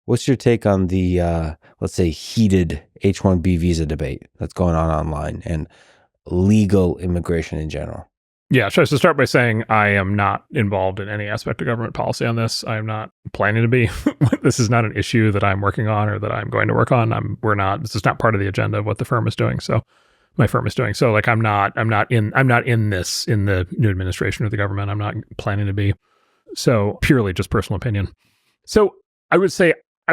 What's your take on the, let's say, heated H1B visa debate that's going on online and legal immigration in general? Yeah, so start by saying I am not involved in any aspect of government policy on this. I am not planning to be. This is not an issue that I'm working on or that I'm going to work on. We're not. This is not part of the agenda of what the firm is doing. So, my firm is doing. So, like, I'm not in this in the new administration or the government. I'm not planning to be. So, purely just personal opinion. So, I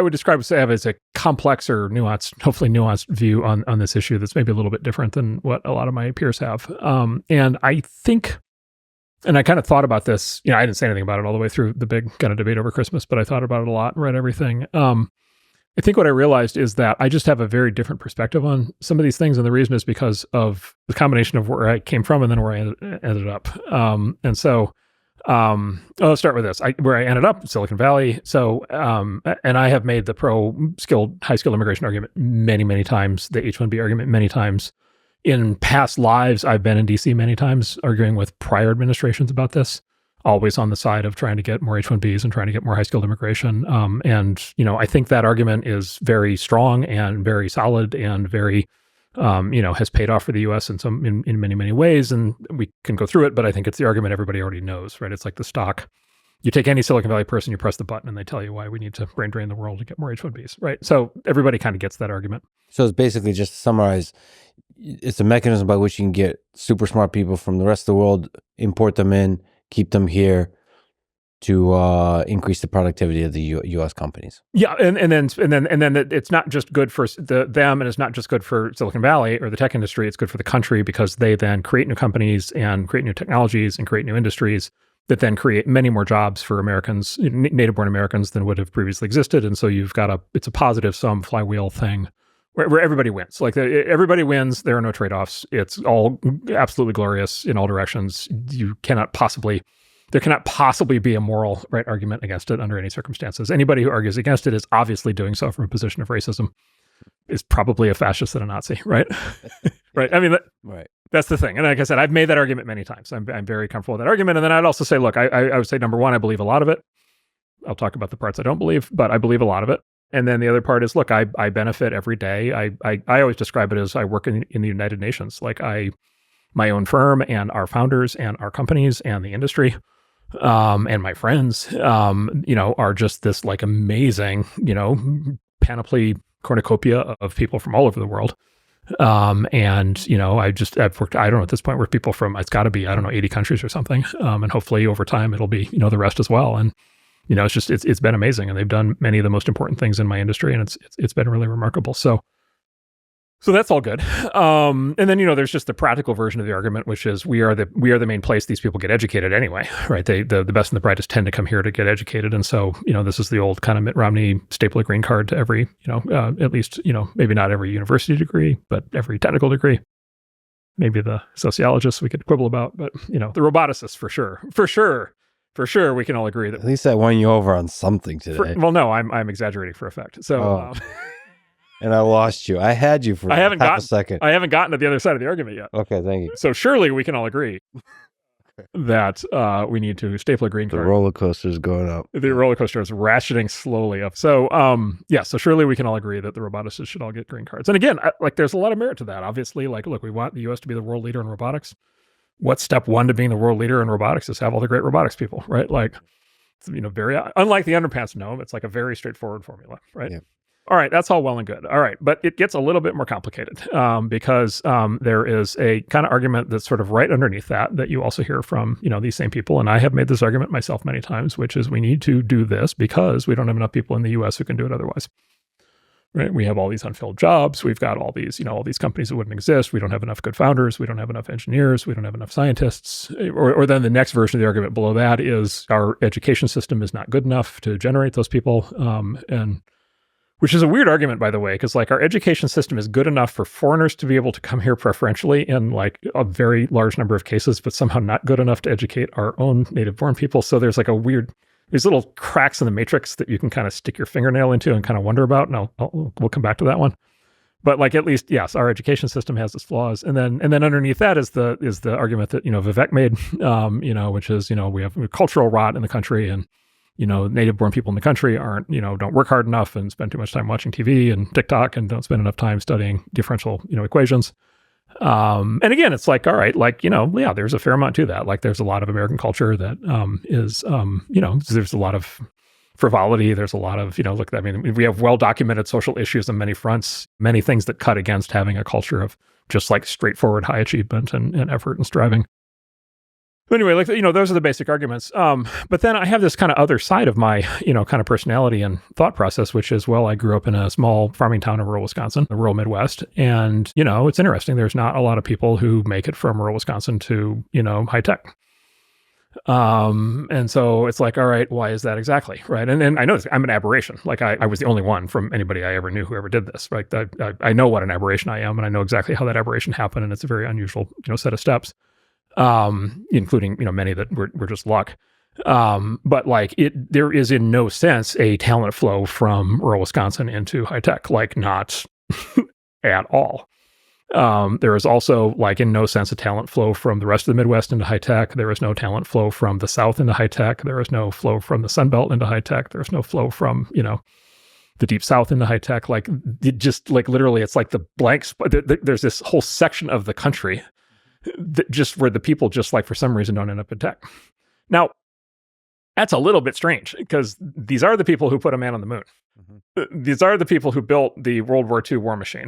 would describe Sav as a complex or nuanced, hopefully nuanced view on this issue that's maybe a little bit different than what a lot of my peers have. And I think, and I kind of thought about this, I didn't say anything about it all the way through the big kind of debate over Christmas, but I thought about it a lot and read everything. I think what I realized is that I just have a very different perspective on some of these things. And the reason is because of the combination of where I came from and then where I ended up. And so, let's start with this. Where I ended up, Silicon Valley. So, and I have made the high skilled immigration argument many, many times, the H1B argument many times. In past lives, I've been in DC many times arguing with prior administrations about this, always on the side of trying to get more H1Bs and trying to get more high skilled immigration. And, I think that argument is very strong and very solid and very, has paid off for the U.S. in many, many ways, and we can go through it. But I think it's the argument everybody already knows, right? It's like the stock. You take any Silicon Valley person, you press the button, and they tell you why we need to brain drain the world to get more H1Bs, right? So everybody kind of gets that argument. So it's basically, just to summarize, it's a mechanism by which you can get super smart people from the rest of the world, import them in, keep them here, to increase the productivity of the U.S. companies. Yeah, and then it's not just good for them, and it's not just good for Silicon Valley or the tech industry. It's good for the country because they then create new companies and create new technologies and create new industries that then create many more jobs for Americans, native-born Americans, than would have previously existed. And so you've got it's a positive sum flywheel thing where everybody wins. Like everybody wins. There are no trade-offs. It's all absolutely glorious in all directions. There cannot possibly be a moral right argument against it under any circumstances. Anybody who argues against it is obviously doing so from a position of racism, is probably a fascist and a Nazi, right? Right. I mean, right. That's the thing. And like I said, I've made that argument many times. I'm very comfortable with that argument. And then I'd also say, look, I would say, number one, I believe a lot of it. I'll talk about the parts I don't believe, but I believe a lot of it. And then the other part is, look, I benefit every day. I always describe it as I work in the United Nations. Like my own firm and our founders and our companies and the industry, and my friends, are just this like amazing, panoply cornucopia of people from all over the world. And I've worked, I don't know, at this point, we're people from, it's got to be, 80 countries or something. And hopefully over time it'll be, the rest as well. And, it's been amazing. And they've done many of the most important things in my industry, and it's been really remarkable. So that's all good. And then, there's just the practical version of the argument, which is we are the main place these people get educated anyway, right? The best and the brightest tend to come here to get educated. And so, this is the old kind of Mitt Romney staple a green card to every, at least, maybe not every university degree, but every technical degree. Maybe the sociologists we could quibble about, but, the roboticists for sure, we can all agree that. At least I won you over on something today. Well, no, I'm exaggerating for effect. So, and I lost you. I had you for half a second. I haven't gotten to the other side of the argument yet. Okay, thank you. So surely we can all agree that we need to staple a green card. The roller coaster is going up. The roller coaster is ratcheting slowly up. So, so surely we can all agree that the roboticists should all get green cards. And again, there's a lot of merit to that. Obviously, look, we want the U.S. to be the world leader in robotics. What's step one to being the world leader in robotics is have all the great robotics people, right? Very, unlike the underpants gnome, it's like a very straightforward formula, right? Yeah. All right, that's all well and good. All right, but it gets a little bit more complicated because there is a kind of argument that's sort of right underneath that you also hear from, these same people. And I have made this argument myself many times, which is we need to do this because we don't have enough people in the U.S. who can do it otherwise. Right? We have all these unfilled jobs. We've got all these, all these companies that wouldn't exist. We don't have enough good founders. We don't have enough engineers. We don't have enough scientists. Or then the next version of the argument below that is our education system is not good enough to generate those people. And which is a weird argument, by the way, because our education system is good enough for foreigners to be able to come here preferentially in a very large number of cases, but somehow not good enough to educate our own native-born people. So there's these little cracks in the matrix that you can kind of stick your fingernail into and kind of wonder about. And we'll come back to that one. But at least, yes, our education system has its flaws. And then underneath that is the argument that, Vivek made, which is, we have cultural rot in the country, and native-born people in the country aren't, don't work hard enough and spend too much time watching TV and TikTok and don't spend enough time studying differential, equations. And again, it's like, all right, like, yeah, there's a fair amount to that. Like, there's a lot of American culture that there's a lot of frivolity. There's a lot of, look, I mean, we have well-documented social issues on many fronts, many things that cut against having a culture of just like straightforward high achievement and effort and striving. But anyway, like, those are the basic arguments. But then I have this kind of other side of my, kind of personality and thought process, which is, well, I grew up in a small farming town in rural Wisconsin, the rural Midwest. And, it's interesting. There's not a lot of people who make it from rural Wisconsin to, high tech. And so it's like, all right, why is that exactly? Right. And I know I'm an aberration. Like I was the only one from anybody I ever knew who ever did this. Right. I know what an aberration I am, and I know exactly how that aberration happened. And it's a very unusual, set of steps. Including, many that were just luck. But like there is in no sense a talent flow from rural Wisconsin into high tech, like not at all. There is also like in no sense a talent flow from the rest of the Midwest into high tech. There is no talent flow from the South into high tech. There is no flow from the Sun Belt into high tech. There's no flow from, the Deep South into high tech. Like it just like literally it's like the blank spot. There's this whole section of the country just where the people just like for some reason don't end up in tech. Now, that's a little bit strange because these are the people who put a man on the moon. Mm-hmm. These are the people who built the World War II war machine.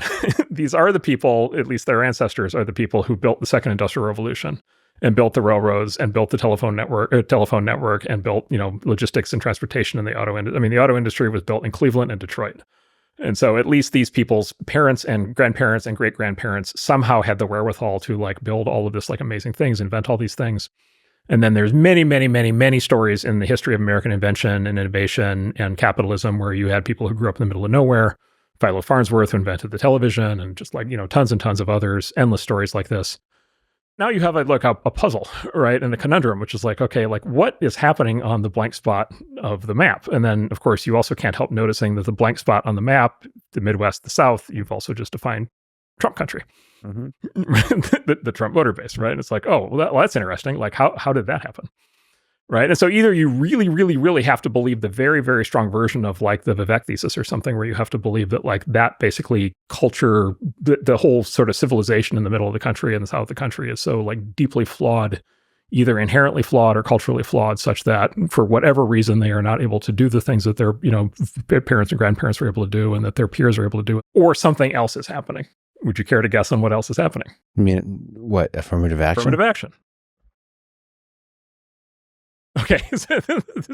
These are the people, at least their ancestors, are the people who built the Second Industrial Revolution and built the railroads and built the telephone network and built, logistics and transportation in the auto industry. I mean, the auto industry was built in Cleveland and Detroit. And so at least these people's parents and grandparents and great-grandparents somehow had the wherewithal to like build all of this like amazing things, invent all these things. And then there's many, many, many, many stories in the history of American invention and innovation and capitalism where you had people who grew up in the middle of nowhere, Philo Farnsworth who invented the television and just like, tons and tons of others, endless stories like this. Now you have a puzzle, right? And the conundrum, which is like, okay, like what is happening on the blank spot of the map? And then, of course, you also can't help noticing that the blank spot on the map, the Midwest, the South, you've also just defined Trump country, mm-hmm. the Trump voter base, right? And it's like, oh, well, that's interesting. Like, how did that happen? Right. And so either you really, really, really have to believe the very, very strong version of like the Vivek thesis or something where you have to believe that like that basically culture, the whole sort of civilization in the middle of the country and the south of the country is so like deeply flawed, either inherently flawed or culturally flawed such that for whatever reason they are not able to do the things that their, parents and grandparents were able to do and that their peers are able to do, or something else is happening. Would you care to guess on what else is happening? I mean, what? Affirmative action? Affirmative action. Okay, this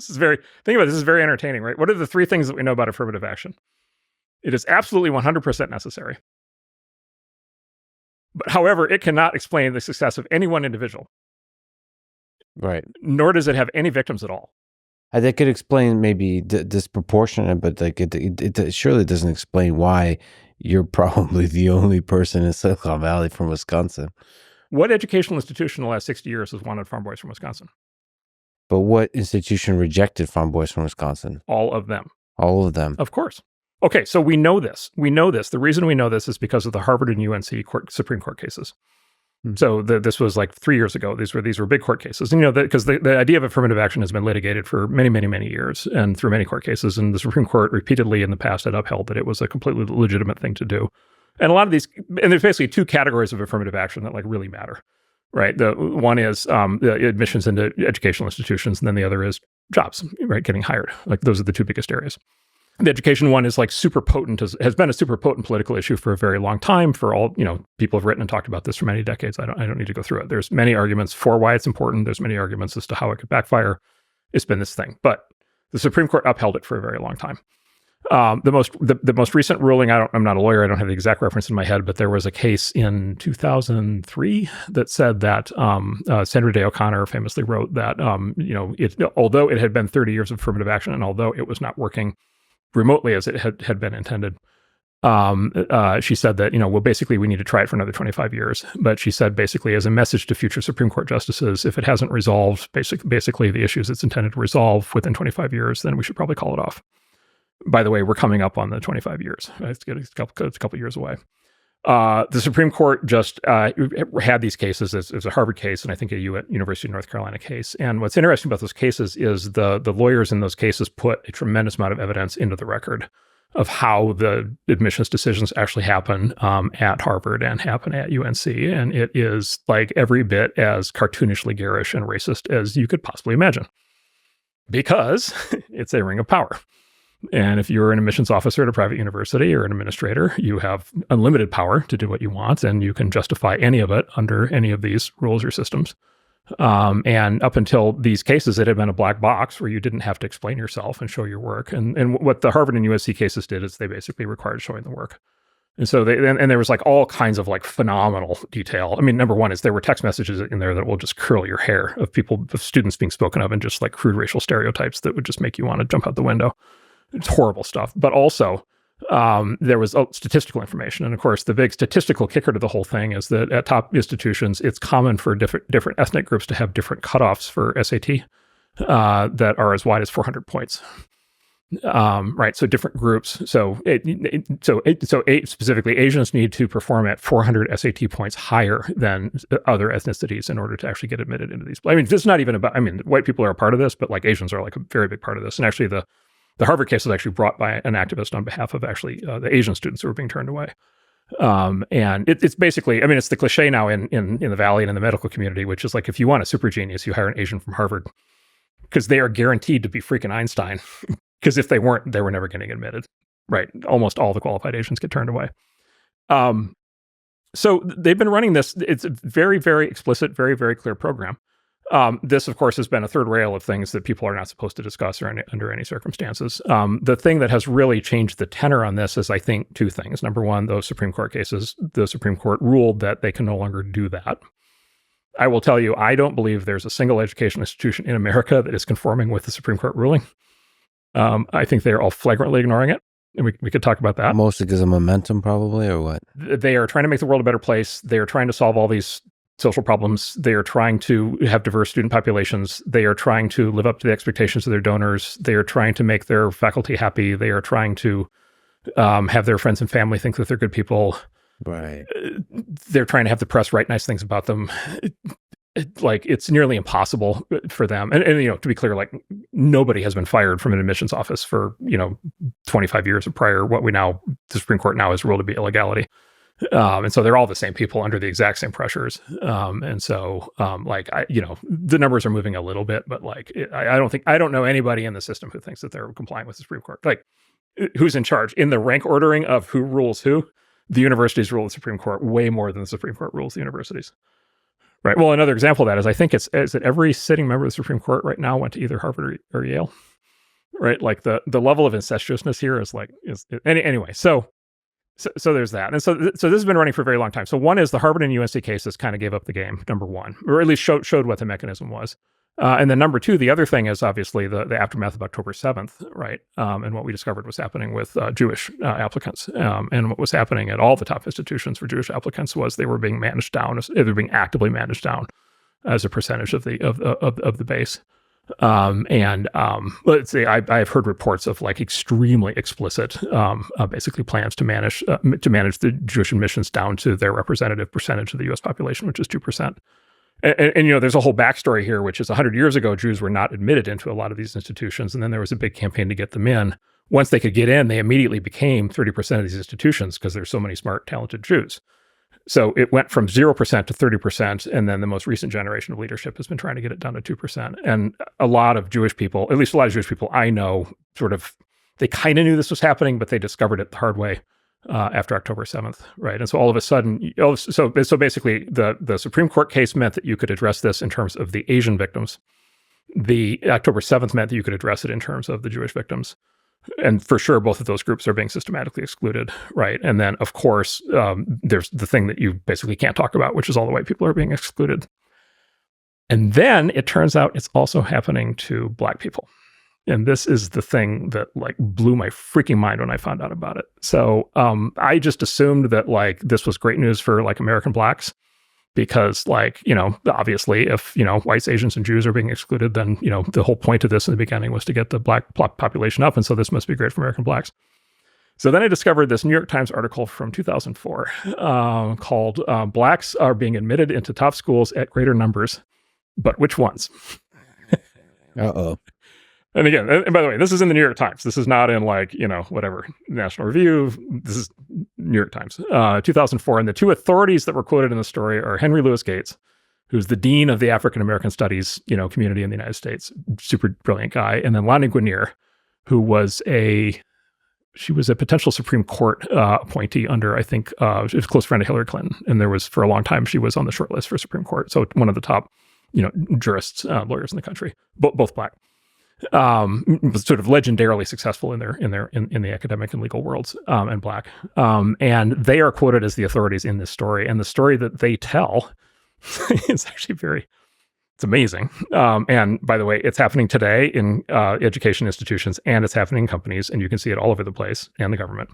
is very entertaining, right? What are the three things that we know about affirmative action? It is absolutely 100% necessary. But however, it cannot explain the success of any one individual. Right. Nor does it have any victims at all. That could explain maybe disproportionate, but like it surely doesn't explain why you're probably the only person in Silicon Valley from Wisconsin. What educational institution in the last 60 years has wanted farm boys from Wisconsin? But what institution rejected farm boys from Wisconsin? All of them. All of them. Of course. Okay, so we know this. The reason we know this is because of the Harvard and UNC Supreme Court cases. Mm-hmm. So this was like 3 years ago. These were big court cases. And, because the idea of affirmative action has been litigated for many, many, many years and through many court cases. And the Supreme Court repeatedly in the past had upheld that it was a completely legitimate thing to do. And a lot of these, and there's basically two categories of affirmative action that like really matter. Right. The one is the admissions into educational institutions, and then the other is jobs, right? Getting hired. Like those are the two biggest areas. The education one is like super potent, has been a super potent political issue for a very long time. For all, people have written and talked about this for many decades. I don't need to go through it. There's many arguments for why it's important. There's many arguments as to how it could backfire. It's been this thing, but the Supreme Court upheld it for a very long time. The most recent ruling, I'm not a lawyer, I don't have the exact reference in my head, but there was a case in 2003 that said that Sandra Day O'Connor famously wrote that although it had been 30 years of affirmative action and although it was not working remotely as it had been intended, she said that well, basically we need to try it for another 25 years. But she said basically as a message to future Supreme Court justices, if it hasn't resolved basically the issues it's intended to resolve within 25 years, then we should probably call it off. By the way, we're coming up on the 25 years. Right? It's a couple years away. The Supreme Court just had these cases. It was a Harvard case and I think a University of North Carolina case. And what's interesting about those cases is the lawyers in those cases put a tremendous amount of evidence into the record of how the admissions decisions actually happen at Harvard and happen at UNC. And it is like every bit as cartoonishly garish and racist as you could possibly imagine, because it's a ring of power. And if you're an admissions officer at a private university or an administrator, you have unlimited power to do what you want, and you can justify any of it under any of these rules or systems. And up until these cases, it had been a black box where you didn't have to explain yourself and show your work. And what the Harvard and USC cases did is they basically required showing the work. And so there was like all kinds of like phenomenal detail. I mean, number one is there were text messages in there that will just curl your hair of students being spoken of in just like crude racial stereotypes that would just make you want to jump out the window. It's horrible stuff. But also, there was statistical information. And of course, the big statistical kicker to the whole thing is that at top institutions, it's common for different ethnic groups to have different cutoffs for SAT that are as wide as 400 points. Right. So different groups. Specifically, Asians need to perform at 400 SAT points higher than other ethnicities in order to actually get admitted into these. I mean, this is not even about, I mean, white people are a part of this, but like Asians are like a very big part of this. And actually the Harvard case was actually brought by an activist on behalf of actually the Asian students who were being turned away. And it's basically, I mean, it's the cliche now in the Valley and in the medical community, which is like, if you want a super genius, you hire an Asian from Harvard because they are guaranteed to be freaking Einstein. Because if they weren't, they were never getting admitted, right? Almost all the qualified Asians get turned away. So they've been running this. It's a very, very explicit, very, very clear program. This, of course, has been a third rail of things that people are not supposed to discuss under any circumstances. The thing that has really changed the tenor on this is, I think, two things. Number one, those Supreme Court cases, the Supreme Court ruled that they can no longer do that. I will tell you, I don't believe there's a single education institution in America that is conforming with the Supreme Court ruling. I think they're all flagrantly ignoring it. And we could talk about that. Mostly because of momentum, probably, or what? They are trying to make the world a better place. They are trying to solve all these social problems. They are trying to have diverse student populations. They are trying to live up to the expectations of their donors. They are trying to make their faculty happy. They are trying to have their friends and family think that they're good people. Right. They're trying to have the press write nice things about them. It's nearly impossible for them. And to be clear, like nobody has been fired from an admissions office for 25 years of prior what the Supreme Court now has ruled to be illegality. And so they're all the same people under the exact same pressures. The numbers are moving a little bit, but I don't know anybody in the system who thinks that they're complying with the Supreme Court. Like, who's in charge in the rank ordering of who rules who? The universities rule the Supreme Court way more than the Supreme Court rules the universities. Right. Well, another example of that is I think is that every sitting member of the Supreme Court right now went to either Harvard or Yale. Right. Like the level of incestuousness here is anyway. So there's that. And so this has been running for a very long time. So one is the Harvard and UNC cases kind of gave up the game, number one, or at least showed what the mechanism was. And then number two, the other thing is obviously the aftermath of October 7th, right? And what we discovered was happening with Jewish applicants. And what was happening at all the top institutions for Jewish applicants was they were being managed down, they were being actively managed down as a percentage of the base. Let's say I've heard reports of like extremely explicit, basically plans to manage the Jewish admissions down to their representative percentage of the U.S. population, which is 2%. And there's a whole backstory here, which is 100 years ago, Jews were not admitted into a lot of these institutions. And then there was a big campaign to get them in. Once they could get in, they immediately became 30% of these institutions because there's so many smart, talented Jews. So it went from 0% to 30%. And then the most recent generation of leadership has been trying to get it down to 2%. And a lot of Jewish people, at least a lot of Jewish people I know, they kind of knew this was happening, but they discovered it the hard way. After October 7th, right? And so all of a sudden, so basically the Supreme Court case meant that you could address this in terms of the Asian victims. The October 7th meant that you could address it in terms of the Jewish victims. And for sure, both of those groups are being systematically excluded, right? And then, of course, there's the thing that you basically can't talk about, which is all the white people are being excluded. And then it turns out it's also happening to Black people. And this is the thing that like blew my freaking mind when I found out about it. So I just assumed that like this was great news for like American Blacks because obviously if, whites, Asians, and Jews are being excluded, then, the whole point of this in the beginning was to get the Black population up. And so this must be great for American Blacks. So then I discovered this New York Times article from 2004 called Blacks Are Being Admitted into Top Schools at Greater Numbers, but which ones? Uh-oh. And again, and by the way, this is in the New York Times. This is not in whatever, National Review. This is New York Times, 2004. And the two authorities that were quoted in the story are Henry Louis Gates, who's the dean of the African American Studies, community in the United States, super brilliant guy, and then Lonnie Guinier, who was a potential Supreme Court appointee under, I think, she was a close friend of Hillary Clinton, and there was for a long time she was on the short list for Supreme Court. So one of the top, jurists, lawyers in the country, both Black. Was sort of legendarily successful in the academic and legal worlds, and Black, and they are quoted as the authorities in this story. And the story that they tell is actually it's amazing. And by the way, it's happening today in education institutions, and it's happening in companies, and you can see it all over the place, and the government.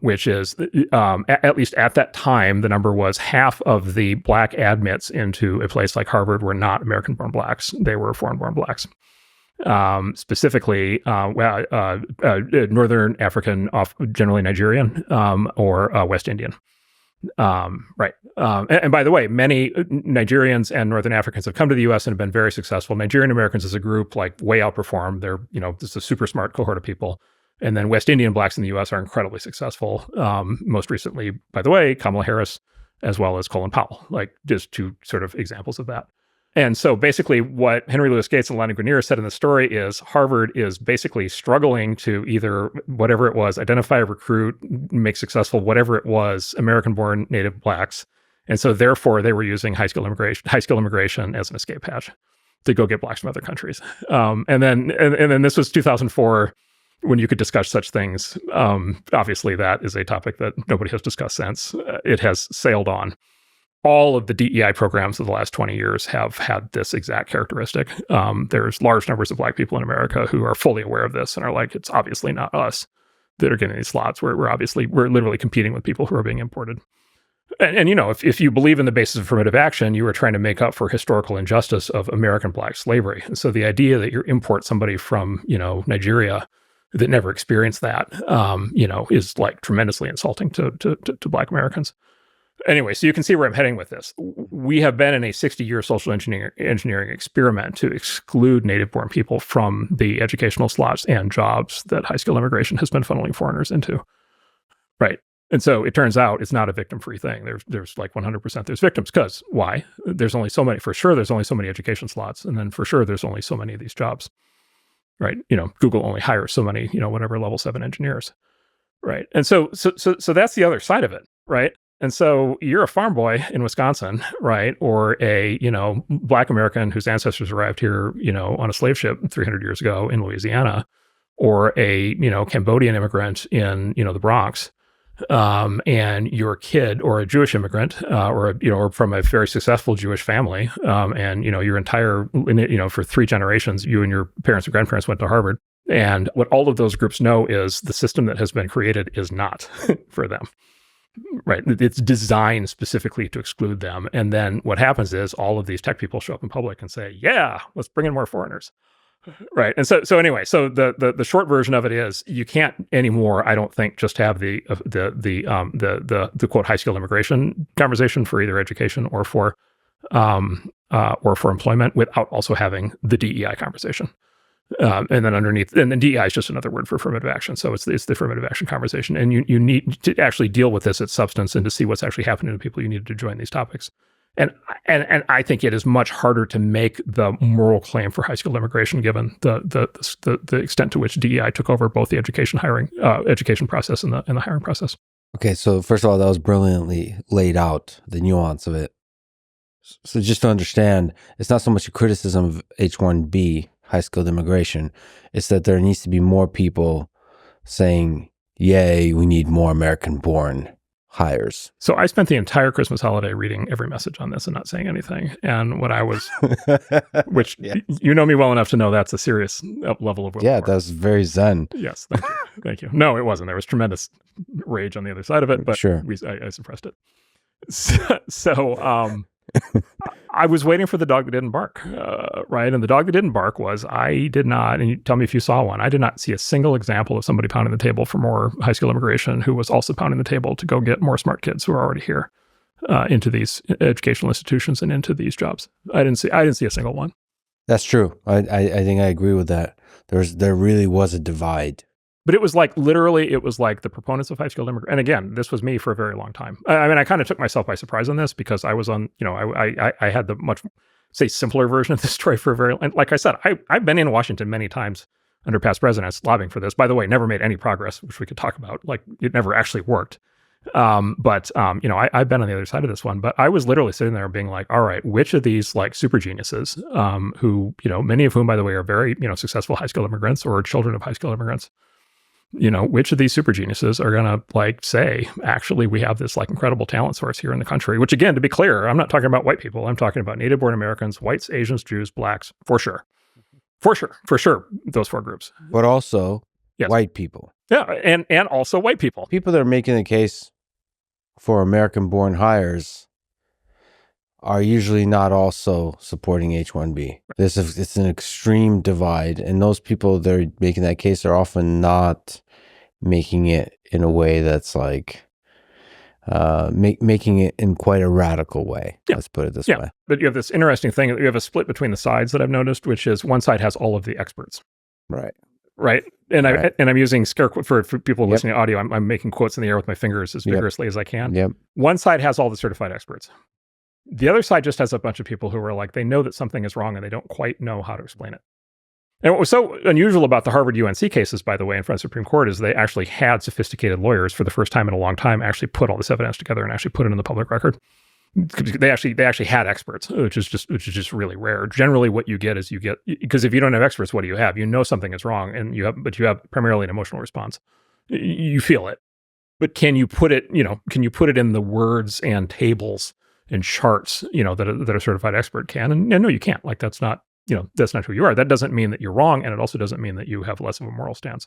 Which is, at least at that time, the number was half of the Black admits into a place like Harvard were not American-born Blacks; they were foreign-born Blacks. Specifically, Northern African, generally Nigerian, or West Indian. Right. And by the way, many Nigerians and Northern Africans have come to the U.S. and have been very successful. Nigerian Americans as a group, way outperform. They're, this is a super smart cohort of people. And then West Indian Blacks in the U.S. are incredibly successful. Most recently, by the way, Kamala Harris, as well as Colin Powell, just two sort of examples of that. And so basically what Henry Louis Gates and Lonnie Guinier said in the story is Harvard is basically struggling to either, whatever it was, identify, recruit, make successful, whatever it was, American-born native Blacks. And so therefore they were using high skill immigration as an escape hatch to go get Blacks from other countries. And then this was 2004 when you could discuss such things. Obviously that is a topic that nobody has discussed since. It has sailed on. All of the DEI programs of the last 20 years have had this exact characteristic. There's large numbers of Black people in America who are fully aware of this and are like, it's obviously not us that are getting these slots. We're literally competing with people who are being imported. And if you believe in the basis of affirmative action, you are trying to make up for historical injustice of American Black slavery. And so the idea that you import somebody from, Nigeria that never experienced that, is tremendously insulting to Black Americans. Anyway, so you can see where I'm heading with this. We have been in a 60-year social engineering experiment to exclude native-born people from the educational slots and jobs that high-skill immigration has been funneling foreigners into. Right. And so it turns out it's not a victim-free thing. There's 100% there's victims, because why? There's only so many, for sure, there's only so many education slots. And then for sure, there's only so many of these jobs. Right. Google only hires so many, whatever level 7 engineers. Right. And so that's the other side of it. Right. And so you're a farm boy in Wisconsin, right? Or a, Black American whose ancestors arrived here, on a slave ship 300 years ago in Louisiana, or a, Cambodian immigrant in, the Bronx, and your kid, or a Jewish immigrant, or from a very successful Jewish family, and, your entire, for 3 generations, you and your parents and grandparents went to Harvard. And what all of those groups know is the system that has been created is not for them. Right. It's designed specifically to exclude them. And then what happens is all of these tech people show up in public and say, yeah, let's bring in more foreigners. Right. And so anyway, so the short version of it is you can't anymore, I don't think, just have the quote high skill immigration conversation for either education or for employment without also having the DEI conversation. And then underneath, and then DEI is just another word for affirmative action. So it's the affirmative action conversation. And you need to actually deal with this at substance and to see what's actually happening to people you need to join these topics. And I think it is much harder to make the moral claim for high skilled immigration given the extent to which DEI took over both the education process and the hiring process. Okay, so first of all, that was brilliantly laid out, the nuance of it. So just to understand, it's not so much a criticism of H1B, high-skilled immigration. It's that there needs to be more people saying, yay, we need more American-born hires. So I spent the entire Christmas holiday reading every message on this and not saying anything. And what I was, which you know me well enough to know that's a serious level of willpower. Yeah, that's very zen. Yes, thank you. Thank you. No, it wasn't. There was tremendous rage on the other side of it, but sure. I suppressed it. So I was waiting for the dog that didn't bark, right? And the dog that didn't bark was I did not, and you tell me if you saw one, I did not see a single example of somebody pounding the table for more high skill immigration who was also pounding the table to go get more smart kids who are already here into these educational institutions and into these jobs. I didn't see a single one. That's true. I think I agree with that. There really was a divide. But it was like, literally, it was like the proponents of high-skilled immigrants. And again, this was me for a very long time. I mean, I kind of took myself by surprise on this because I was on, I had the much, say, simpler version of this story for a very, and like I said, I've been in Washington many times under past presidents lobbying for this. By the way, never made any progress, which we could talk about. Like, it never actually worked. I've been on the other side of this one, but I was literally sitting there being like, all right, which of these like super geniuses, who, many of whom, by the way, are very, successful high-skilled immigrants or children of high-skilled immigrants, which of these super geniuses are going to like say, actually, we have this like incredible talent source here in the country, which again, to be clear, I'm not talking about white people. I'm talking about native born Americans, whites, Asians, Jews, blacks, for sure. Those four groups, but also white people. Yeah. And also white people. People that are making the case for American born hires are usually not also supporting H1B. It's an extreme divide, and those people that are making that case are often not making it in a way that's like making it in quite a radical way. Yeah. Let's put it this way. But you have this interesting thing. You have a split between the sides that I've noticed, which is one side has all of the experts. Right. And I'm using scare quote for people listening to audio. I'm making quotes in the air with my fingers as vigorously as I can. Yep. One side has all the certified experts. The other side just has a bunch of people who are like, they know that something is wrong and they don't quite know how to explain it. And what was so unusual about the Harvard UNC cases, by the way, in front of the Supreme Court is they actually had sophisticated lawyers for the first time in a long time actually put all this evidence together and actually put it in the public record. They actually had experts, which is just really rare. Generally, what you get is because if you don't have experts, what do you have? You know something is wrong, and you have primarily an emotional response. You feel it, but can you put it in the words and tables and charts, that a certified expert can? And no, you can't. Like that's not who you are. That doesn't mean that you're wrong, and it also doesn't mean that you have less of a moral stance.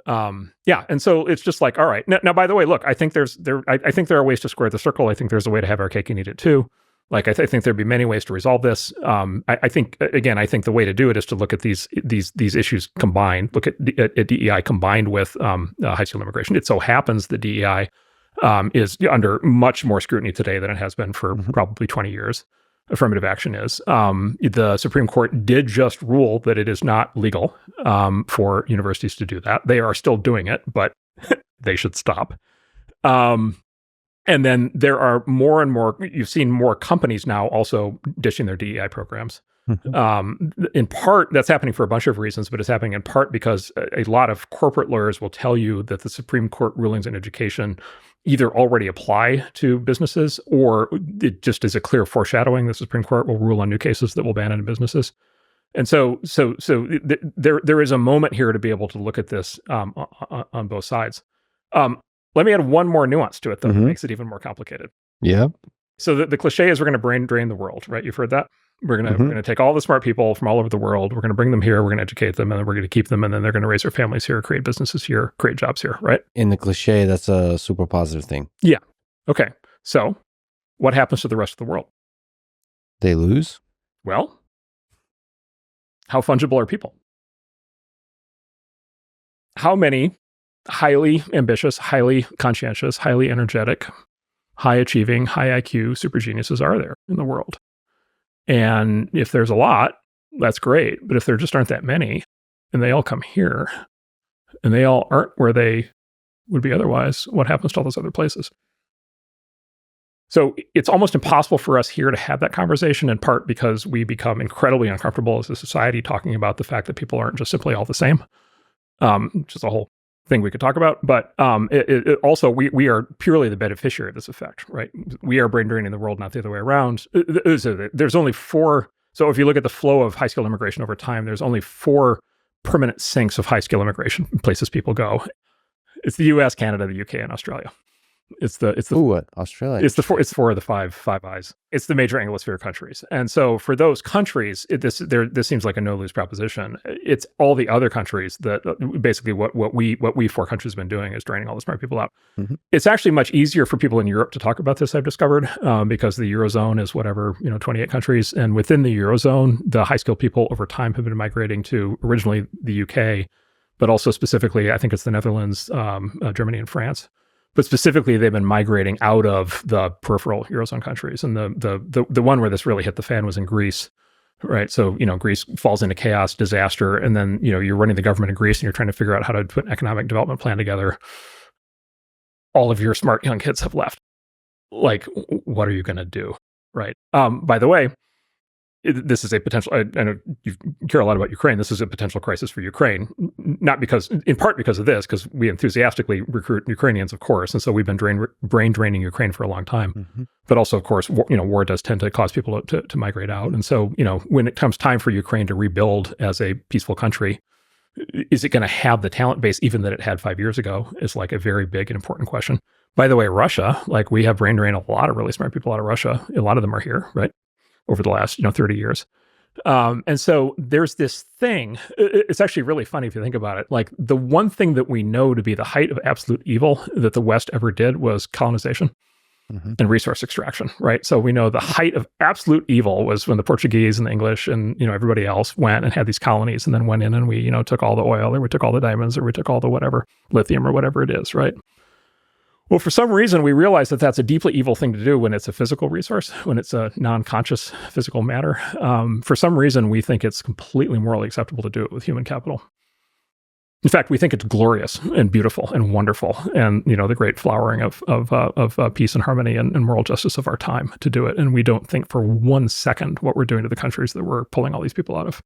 And so it's just like, all right. Now, by the way, look, I think there are ways to square the circle. I think there's a way to have our cake and eat it too. Like I think there'd be many ways to resolve this. I think the way to do it is to look at these issues combined. Look at DEI combined with high school immigration. It so happens that DEI is under much more scrutiny today than it has been for probably 20 years. Affirmative action is. The Supreme Court did just rule that it is not legal for universities to do that. They are still doing it, but they should stop. And then there are more and more, you've seen more companies now also dishing their DEI programs. In part, that's happening for a bunch of reasons, but it's happening in part because a lot of corporate lawyers will tell you that the Supreme Court rulings in education either already apply to businesses or it just is a clear foreshadowing. The Supreme Court will rule on new cases that will ban it in businesses. And so there is a moment here to be able to look at this on both sides. Let me add one more nuance to it, though, that makes it even more complicated. Yeah. So the cliche is we're going to brain drain the world, right? You've heard that? We're going to take all the smart people from all over the world. We're going to bring them here. We're going to educate them, and then we're going to keep them, and then they're going to raise their families here, create businesses here, create jobs here, right? In the cliche, that's a super positive thing. Yeah. Okay. So what happens to the rest of the world? They lose? Well, how fungible are people? How many highly ambitious, highly conscientious, highly energetic, high achieving, high IQ super geniuses are there in the world? And if there's a lot, that's great. But if there just aren't that many, and they all come here, and they all aren't where they would be otherwise, what happens to all those other places? So it's almost impossible for us here to have that conversation, in part because we become incredibly uncomfortable as a society talking about the fact that people aren't just simply all the same, which is a whole thing we could talk about. But it also, we are purely the beneficiary of this effect, right? We are brain draining the world, not the other way around. There's only 4. So if you look at the flow of high skill immigration over time, there's only 4 permanent sinks of high skill immigration, places people go. It's the US, Canada, the UK, and Australia. It's the Ooh, what? Australia. it's four of the five eyes. It's the major Anglosphere countries, and so for those countries, this seems like a no lose proposition. It's all the other countries that basically what we four countries have been doing is draining all the smart people out. Mm-hmm. It's actually much easier for people in Europe to talk about this. I've discovered because the Eurozone is 28 countries, and within the Eurozone, the high skilled people over time have been migrating to originally the UK, but also specifically I think it's the Netherlands, Germany, and France. But specifically, they've been migrating out of the peripheral Eurozone countries. And the one where this really hit the fan was in Greece, right? So, Greece falls into chaos, disaster, and then, you're running the government in Greece and you're trying to figure out how to put an economic development plan together. All of your smart young kids have left. Like, what are you going to do, right? By the way, this is a potential, I know you care a lot about Ukraine. This is a potential crisis for Ukraine, not because, in part because of this, because we enthusiastically recruit Ukrainians, of course. And so we've been brain draining Ukraine for a long time. Mm-hmm. But also, of course, war does tend to cause people to migrate out. And so, when it comes time for Ukraine to rebuild as a peaceful country, is it going to have the talent base even that it had 5 years ago is like a very big and important question. By the way, Russia, like we have brain drained a lot of really smart people out of Russia. A lot of them are here, right? Over the last 30 years. And so there's this thing, it's actually really funny if you think about it. Like the one thing that we know to be the height of absolute evil that the West ever did was colonization and resource extraction, right? So we know the height of absolute evil was when the Portuguese and the English and everybody else went and had these colonies and then went in and we took all the oil or we took all the diamonds or we took all the whatever, lithium or whatever it is, right? Well, for some reason, we realize that that's a deeply evil thing to do when it's a physical resource, when it's a non-conscious physical matter. For some reason, we think it's completely morally acceptable to do it with human capital. In fact, we think it's glorious and beautiful and wonderful and, the great flowering of peace and harmony and moral justice of our time to do it. And we don't think for 1 second what we're doing to the countries that we're pulling all these people out of.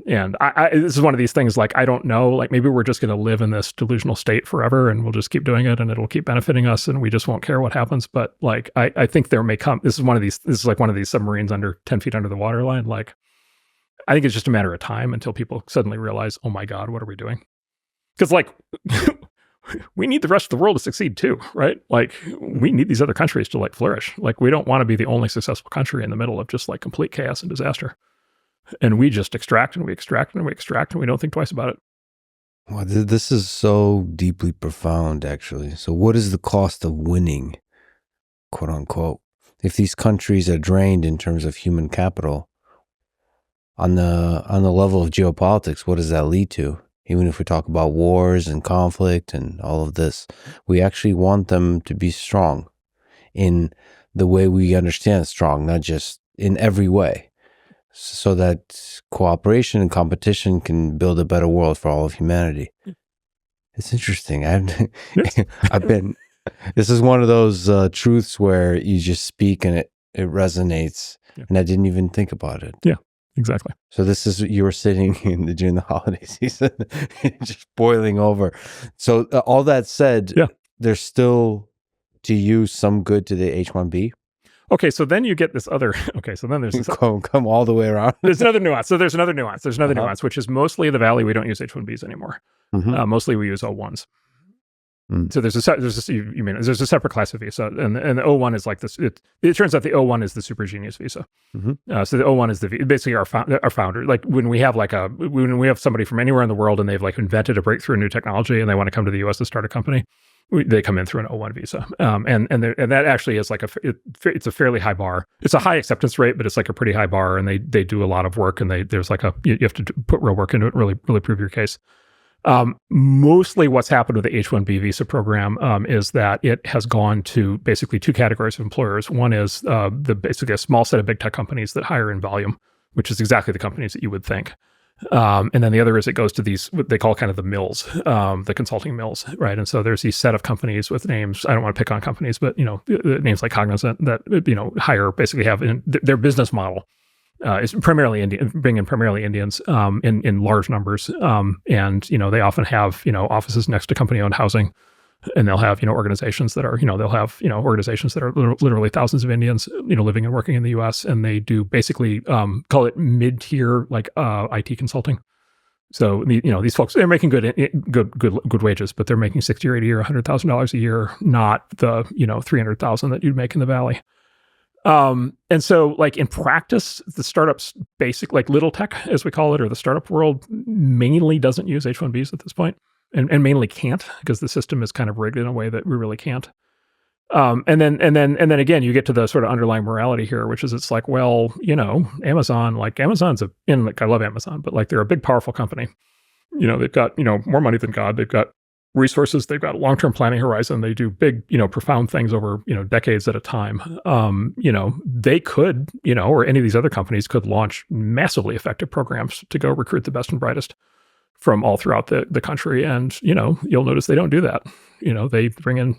And this is one of these things, like, I don't know, like maybe we're just going to live in this delusional state forever and we'll just keep doing it and it'll keep benefiting us and we just won't care what happens. But like, I think there may come, this is like one of these submarines under 10 feet under the waterline. Like, I think it's just a matter of time until people suddenly realize, oh my God, what are we doing? Because like, we need the rest of the world to succeed too, right? Like we need these other countries to like flourish. Like we don't want to be the only successful country in the middle of just like complete chaos and disaster. And we just extract and we extract and we extract and we don't think twice about it. Well, this is so deeply profound, actually. So what is the cost of winning, quote unquote, if these countries are drained in terms of human capital? On the level of geopolitics, what does that lead to? Even if we talk about wars and conflict and all of this, we actually want them to be strong in the way we understand strong, not just in every way, so that cooperation and competition can build a better world for all of humanity. It's interesting. This is one of those truths where you just speak and it resonates, and I didn't even think about it. Yeah, exactly. So this is, you were sitting during the holiday season, just boiling over. So all that said, there's still, to you, some good to the H1B. Okay, so then you get this other. Okay, so then there's this, come all the way around. There's another nuance. So there's another nuance. There's another nuance, which is mostly the Valley. We don't use H1Bs anymore. Mostly we use O1s. So there's a separate class of visa, and the O1 is like this. It turns out the O1 is the super genius visa. So the O1 is basically our founder. Like when we have somebody from anywhere in the world and they've like invented a breakthrough new technology and they want to come to the U.S. to start a company, they come in through an O1 visa, and that actually is like it's a fairly high bar. It's a high acceptance rate, but it's like a pretty high bar, and they do a lot of work, and there's like you have to put real work into it, really prove your case. Mostly what's happened with the H1B visa program is that it has gone to basically two categories of employers. One is basically a small set of big tech companies that hire in volume, which is exactly the companies that you would think. And then the other is it goes to these, what they call kind of the mills, the consulting mills, right? And so there's these set of companies with names, I don't want to pick on companies, but, names like Cognizant that, hire, basically have their business model is primarily Indian, bring in primarily Indians in large numbers. And, they often have, offices next to company-owned housing. And they'll have, organizations that are, they'll have, organizations that are literally thousands of Indians, living and working in the U.S. And they do basically call it mid-tier, like IT consulting. So these folks, they're making good wages, but they're making 60 or 80 or $100,000 a year, not the 300,000 that you'd make in the Valley. And so like in practice, the startups like little tech, as we call it, or the startup world mainly doesn't use H1Bs at this point, and mainly can't, because the system is kind of rigged in a way that we really can't. And then again, you get to the sort of underlying morality here, which is it's like, well, Amazon's I love Amazon, but like they're a big, powerful company. They've got, more money than God. They've got resources. They've got a long-term planning horizon. They do big, profound things over, decades at a time. They could, or any of these other companies could launch massively effective programs to go recruit the best and brightest from all throughout the country. And, you'll notice they don't do that. They bring in,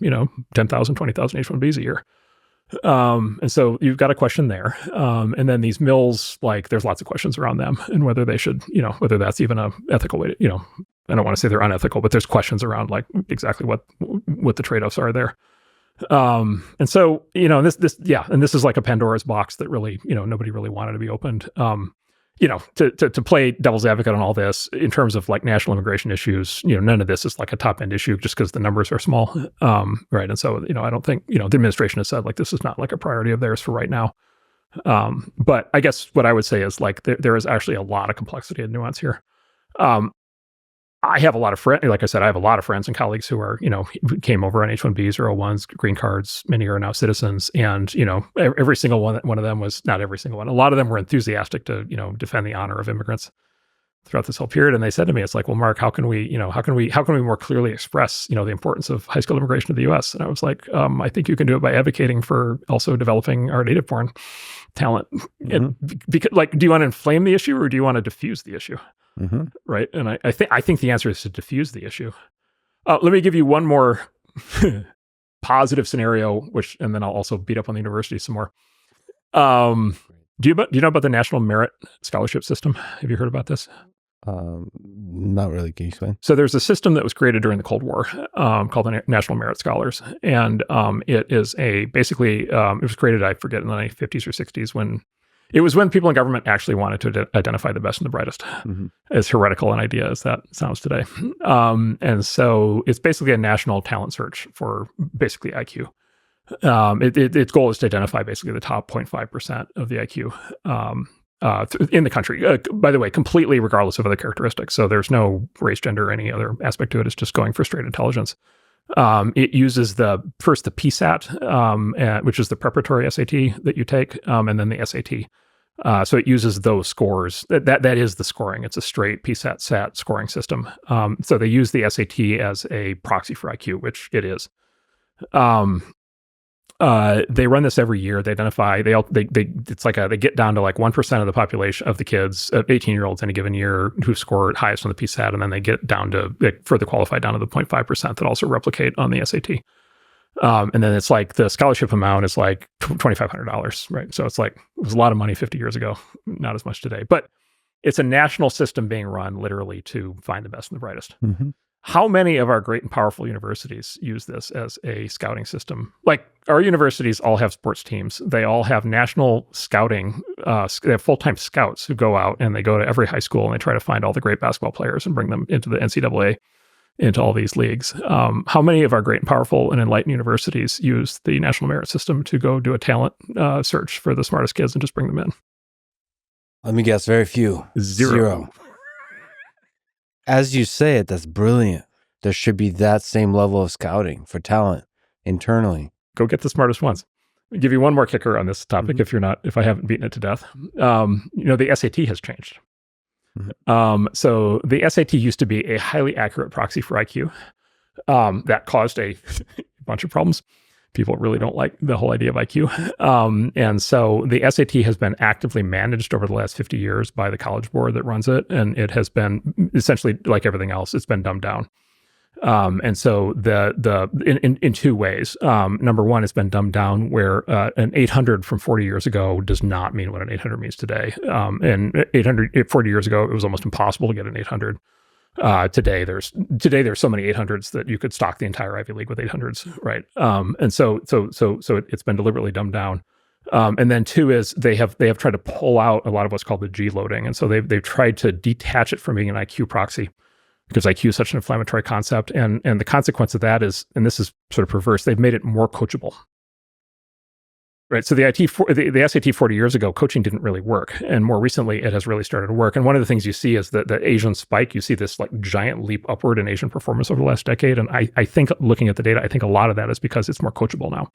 10,000, 20,000 H1Bs a year. And so you've got a question there. And then these mills, like there's lots of questions around them and whether they should, whether that's even a ethical way to, I don't want to say they're unethical, but there's questions around like exactly what the trade-offs are there. And so, this is like a Pandora's box that really, nobody really wanted to be opened. To play devil's advocate on all this in terms of like national immigration issues, none of this is like a top end issue just because the numbers are small. Right. And so, I don't think, the administration has said like this is not like a priority of theirs for right now. But I guess what I would say is like there is actually a lot of complexity and nuance here. I have a lot of friends, like I said, I have a lot of friends and colleagues who are, who came over on H1Bs or O1s, green cards. Many are now citizens. And, every single one of them was, not every single one, a lot of them were enthusiastic to, defend the honor of immigrants throughout this whole period. And they said to me, it's like, well, Mark, how can we more clearly express, the importance of high skilled immigration to the US? And I was like, I think you can do it by advocating for also developing our native born talent. Mm-hmm. And because, like, do you want to inflame the issue or do you want to diffuse the issue? Mm-hmm. Right. And I think the answer is to diffuse the issue. Let me give you one more positive scenario, and then I'll also beat up on the university some more. Do you know about the National Merit Scholarship System? Have you heard about this? Not really. Can you explain? So there's a system that was created during the Cold War called the National Merit Scholars. And it is it was created, I forget, in the 50s or 60s when people in government actually wanted to identify the best and the brightest, mm-hmm. as heretical an idea as that sounds today. And so it's basically a national talent search for basically IQ. Its goal is to identify basically the top 0.5% of the IQ in the country. By the way, completely regardless of other characteristics. So there's no race, gender, or any other aspect to it. It's just going for straight intelligence. It uses the PSAT, which is the preparatory SAT that you take, and then the SAT. So it uses those scores. That is the scoring. It's a straight PSAT-SAT scoring system. So they use the SAT as a proxy for IQ, which it is. They run this every year. They identify, they get down to like 1% of the population of the kids, 18-year-olds any given year who score highest on the PSAT. And then they get down to, they further qualify down to the 0.5% that also replicate on the SAT. And then it's like the scholarship amount is like $2,500, right? So it's like, it was a lot of money 50 years ago, not as much today. But it's a national system being run literally to find the best and the brightest. Mm-hmm. How many of our great and powerful universities use this as a scouting system? Like our universities all have sports teams. They all have national scouting. They have full-time scouts who go out and they go to every high school and they try to find all the great basketball players and bring them into the NCAA, into all these leagues. How many of our great and powerful and enlightened universities use the National Merit System to go do a talent search for the smartest kids and just bring them in? Let me guess, very few. Zero. As you say it, that's brilliant. There should be that same level of scouting for talent internally. Go get the smartest ones. I'll give you one more kicker on this topic, mm-hmm. if I haven't beaten it to death. The SAT has changed. Mm-hmm. So the SAT used to be a highly accurate proxy for IQ. That caused a bunch of problems. People really don't like the whole idea of IQ. And so the SAT has been actively managed over the last 50 years by the College Board that runs it. And it has been essentially like everything else, it's been dumbed down. And so in two ways. Number one, it's been dumbed down where an 800 from 40 years ago does not mean what an 800 means today. And 40 years ago, it was almost impossible to get an 800. Today there's so many 800s that you could stock the entire Ivy League with 800s, right? And so it's been deliberately dumbed down. And then two is they have tried to pull out a lot of what's called the G loading. And so they've tried to detach it from being an IQ proxy, because IQ is such an inflammatory concept. And the consequence of that is, and this is sort of perverse, they've made it more coachable. Right. So the SAT 40 years ago, coaching didn't really work. And more recently, it has really started to work. And one of the things you see is that the Asian spike, you see this like giant leap upward in Asian performance over the last decade. And I think, looking at the data, I think a lot of that is because it's more coachable now.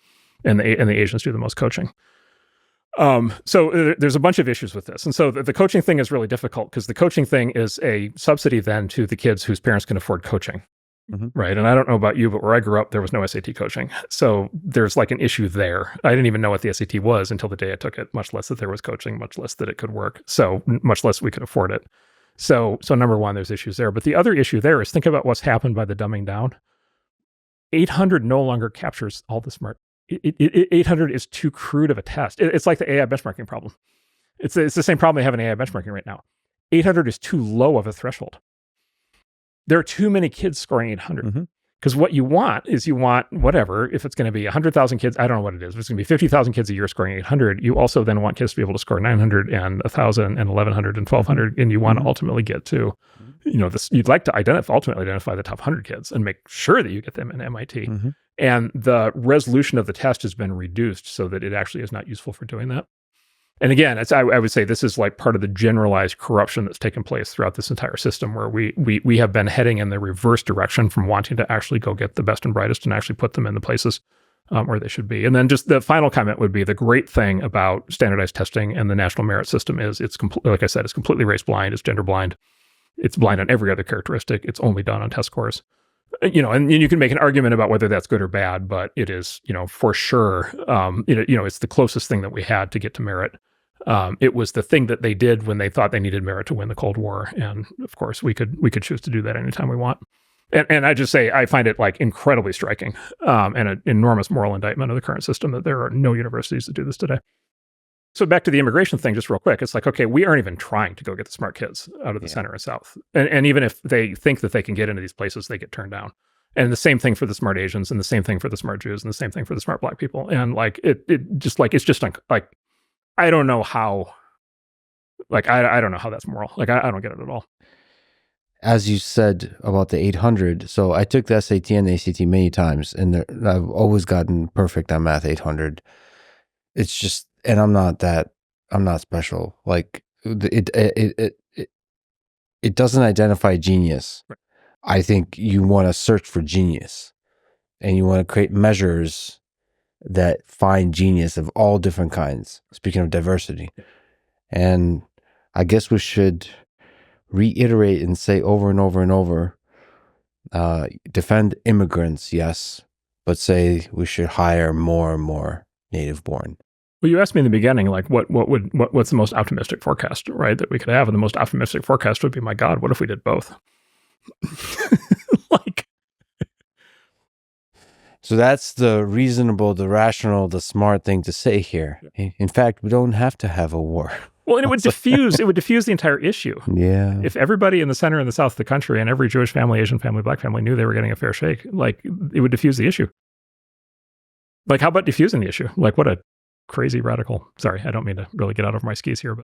And the Asians do the most coaching. So there's a bunch of issues with this. And so the coaching thing is really difficult, because the coaching thing is a subsidy then to the kids whose parents can afford coaching. Right. And I don't know about you, but where I grew up, there was no SAT coaching. So there's like an issue there. I didn't even know what the SAT was until the day I took it, much less that there was coaching, much less that it could work. So much less we could afford it. So number one, there's issues there. But the other issue there is, think about what's happened by the dumbing down. 800 no longer captures all the smart. 800 is too crude of a test. It's like the AI benchmarking problem. It's the same problem they have in AI benchmarking right now. 800 is too low of a threshold. There are too many kids scoring 800. Because what you want is, whatever, if it's going to be 100,000 kids, I don't know what it is, if it's going to be 50,000 kids a year scoring 800, you also then want kids to be able to score 900 and 1,000 and 1,100 and 1,200, and you want to ultimately get to, this. You'd like to ultimately identify the top 100 kids and make sure that you get them in MIT. And the resolution of the test has been reduced so that it actually is not useful for doing that. And again, I would say this is like part of the generalized corruption that's taken place throughout this entire system, where we have been heading in the reverse direction from wanting to actually go get the best and brightest and actually put them in the places where they should be. And then just the final comment would be, the great thing about standardized testing and the national merit system is like I said, it's completely race blind, it's gender blind, it's blind on every other characteristic, it's only done on test scores. And you can make an argument about whether that's good or bad, but it is, for sure, it's the closest thing that we had to get to merit. It was the thing that they did when they thought they needed merit to win the Cold War, and of course we could choose to do that anytime we want. And I just say I find it like incredibly striking, and an enormous moral indictment of the current system that there are no universities that do this today. So back to the immigration thing, just real quick, it's like, okay, we aren't even trying to go get the smart kids out of the center and south, and even if they think that they can get into these places, they get turned down. And the same thing for the smart Asians, and the same thing for the smart Jews, and the same thing for the smart Black people. And like it's just like. I don't know how, I don't know how that's moral. Like, I don't get it at all. As you said about the 800, so I took the SAT and the ACT many times, and I've always gotten perfect on math 800. It's just, and I'm not special. Like, it doesn't identify genius. Right. I think you want to search for genius, and you want to create measures that find genius of all different kinds, speaking of diversity. And I guess we should reiterate and say over and over and over, defend immigrants, yes, but say we should hire more and more native born. Well, you asked me in the beginning, like, what's the most optimistic forecast, right, that we could have? And the most optimistic forecast would be, my God, what if we did both? So that's the reasonable, the rational, the smart thing to say here. In fact, we don't have to have a war. Well, and it would diffuse the entire issue. Yeah. If everybody in the center and the south of the country and every Jewish family, Asian family, Black family knew they were getting a fair shake, like, it would diffuse the issue. Like, how about diffusing the issue? Like, what a crazy radical. Sorry, I don't mean to really get out of my skis here, but